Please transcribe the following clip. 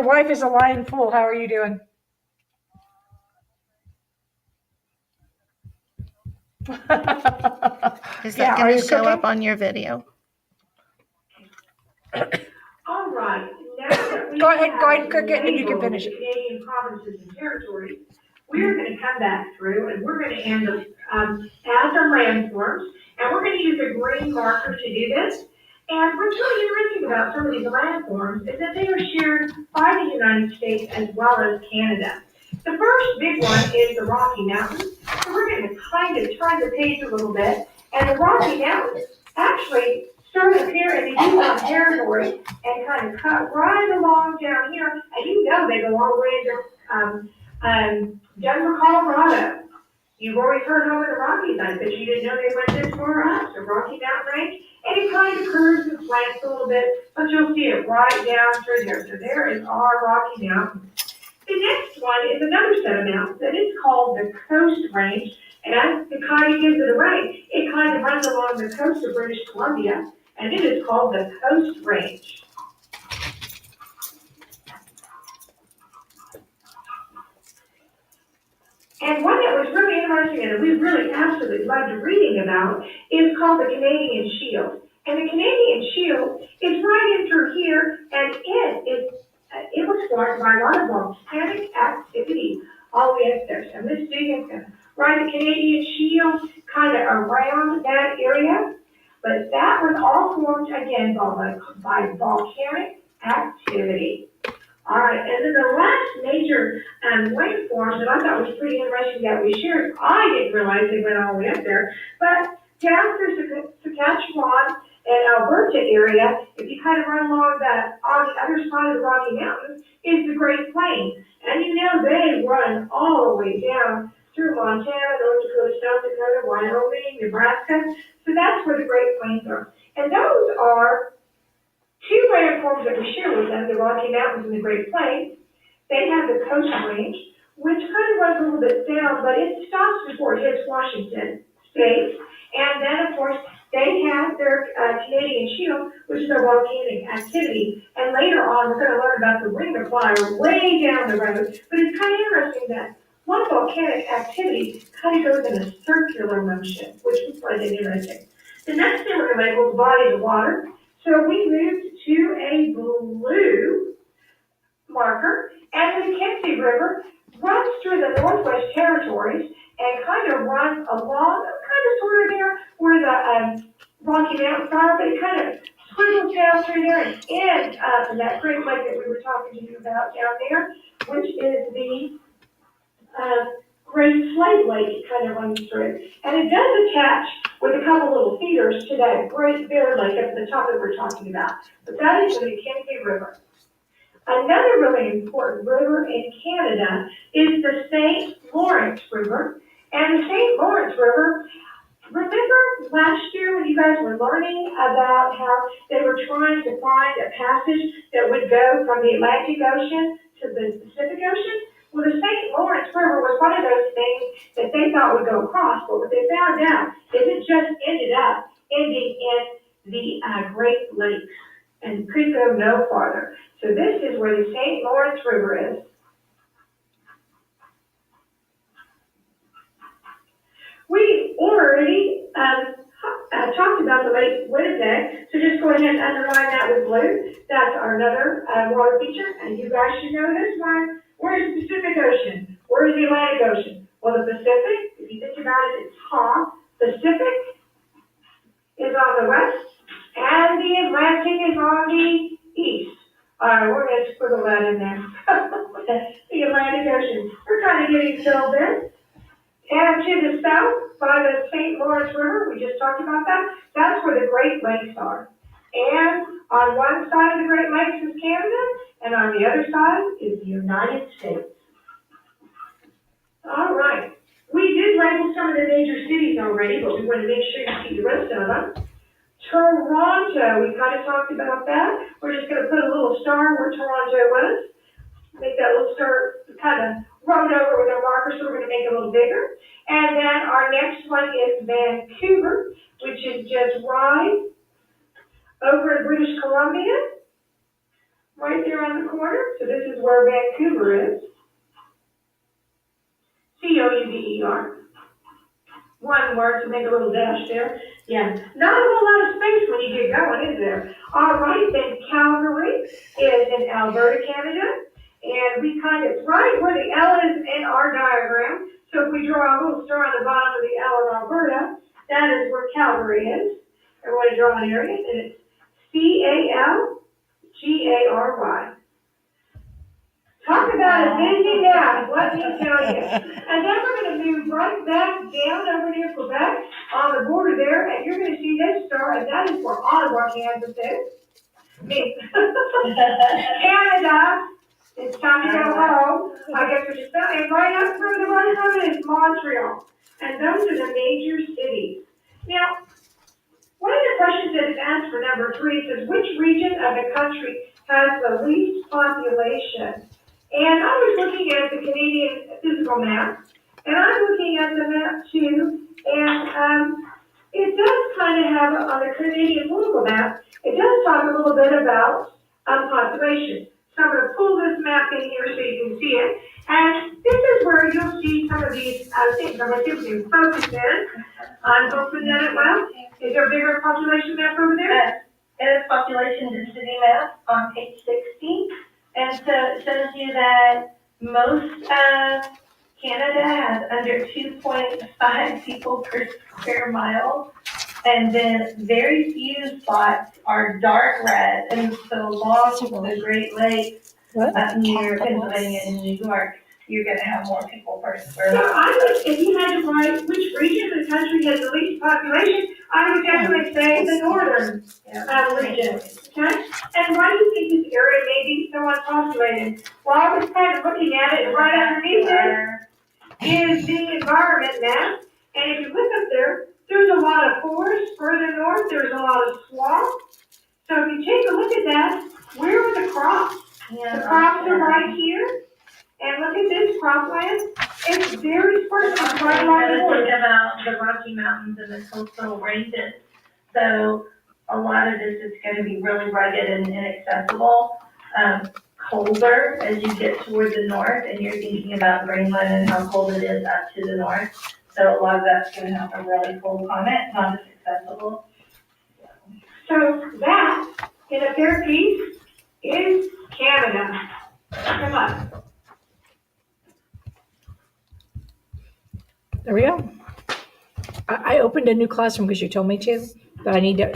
wife is a lying fool. How are you doing? Is Yeah, that are going you to show cooking? up on your video? All right, now that we Go ahead have and cook it, and you can labeled finish the it. Canadian provinces and territories, we're going to come back through and we're going to end up as our landforms, and we're going to use a green marker to do this. And what's really interesting about some of these landforms is that they are shared by the United States as well as Canada. The first big one is the Rocky Mountains. So we're going to kind of turn the page a little bit, and the Rocky Mountains actually start up here in the Yukon Territory and kind of cut right along down here, and you know they go all the way into Denver, Colorado. You've already heard over the Rockies, I bet you didn't know they went this far up, the Rocky Mountain Range, and it kind of curves and slants a little bit, but you'll see it right down through there. So there is our Rocky Mountains. The next one is another set of mountains, and it's called the Coast Range, and it kind of gives it away. It kind of runs along the coast of British Columbia, and it is called the Coast Range. And one that was really interesting and we really absolutely loved reading about is called the Canadian Shield. And the Canadian Shield is right in through here, and it was formed by a lot of volcanic activity all the way up there. So Miss Dugan's going to write the Canadian Shield kind of around that area. But that was all formed again by volcanic activity. All right, and then the last major landform that I thought was pretty interesting that we shared, I didn't realize they went all the way up there, but down through Saskatchewan and Alberta area, if you kind of run along that, on the other side of the Rocky Mountains, is the Great Plains. And you know they run all the way down through Montana, North Dakota, South Dakota, Wyoming, Nebraska. So that's where the Great Plains are. And those are two landforms that we share with them, the Rocky Mountains and the Great Plains. They have the Coast Range, which kind of runs a little bit down, but it stops before it hits Washington State. And then, of course, they have their Canadian Shield, which is a volcanic activity. And later on, we're going to learn about the Ring of Fire way down the road. But it's kind of interesting that one volcanic activity kind of goes in a circular motion, which we find interesting. The next thing we're going to label is bodies of water. So we moved to a blue marker, and the Mackenzie River runs through the Northwest Territories and kind of runs along, kind of sort of there where the Rocky Mountains are, but it kind of squiggles down through there and ends up in that Great Lake that we were talking to you about down there, which is the Great Slave Lake. It kind of runs through. And it does attach with a couple little feeders to that Great Bear Lake up at the top that we're talking about. But that is the Mackenzie River. Another really important river in Canada is the St. Lawrence River. And the St. Lawrence River, remember last year when you guys were learning about how they were trying to find a passage that would go from the Atlantic Ocean to the Pacific Ocean? Well, the St. Lawrence River was one of those things that they thought would go across, but what they found out is it just ended up ending in the Great Lakes and could go no farther. So this is where the St. Lawrence River is. We already talked about the Lake Winnipeg, so just go ahead and underline that with blue. That's another water feature, and you guys should know this one. Where is the Pacific Ocean? Where is the Atlantic Ocean? Well, the Pacific, if you think about it, it's Ha. Pacific is on the west, and the Atlantic is on the east. All right, we're going to squiggle that in there. The Atlantic Ocean. We're kind of getting filled in. And to the south, by the St. Lawrence River, we just talked about that, that's where the Great Lakes are. And on one side of the Great Lakes is Canada, and on the other side is the United States. All right. We did label some of the major cities already, but we want to make sure you see the rest of them. Toronto, we kind of talked about that. We're just going to put a little star where Toronto was. Make that little star kind of run over with our marker, so we're going to make it a little bigger. And then our next one is Vancouver, which is just right over in British Columbia. right there on the corner. So this is where Vancouver is. Couver. One word to make a little dash there. Yeah, not a whole lot of space when you get going, is there? All right, then Calgary is in Alberta, Canada. And we kind of, right where the L is in our diagram. So if we draw a little star on the bottom of the L of Alberta, that is where Calgary is. Everybody draw an area, and it's Calgary. Talk about a busy map, let me tell you. And then we're gonna move right back down over near Quebec on the border there, and you're gonna see this star, and that is where Ottawa, Kansas is. Canada, it's time to go home. I guess we're just, and right up from the right of it is Montreal. And those are the major cities. Now, one of the questions that is asked for number 3 says, which region of the country has the least population? And I was looking at the Canadian physical map, and I'm looking at the map too, and it does kind of have, on the Canadian political map, it does talk a little bit about population. So I'm going to pull this map in here so you can see it, and this is where you'll see some of these things. I'm going to see if we can focus in on open that well. Is there a bigger population map over there? It is population density map on page 60. And so it shows you that most of Canada has under 2.5 people per square mile. And then very few spots are dark red. And so along the Great Lakes, up near Pennsylvania and New York, you're going to have more people per square So mile. I would, if you had to write which region of the country has the least population, I would definitely say the northern region, okay? And why do you think this area may be so unpopulated? Well, I was kind of looking at it, and right underneath it is the environment map. And if you look up there, there's a lot of forest. Further north, there's a lot of swamp. So if you take a look at that, where are the crops? The crops are right here. And look at this cropland. It's very sparse, it's right along the Think border. about the Rocky Mountains and the coastal ranges. So a lot of this is going to be really rugged and inaccessible. Colder as you get toward the north, and you're thinking about Greenland and how cold it is up to the north. So a lot of that's going to have a really cold climate, not as accessible. So that, in a fair piece, is Canada. Come on. There we go. I opened a new classroom because you told me to, but I need to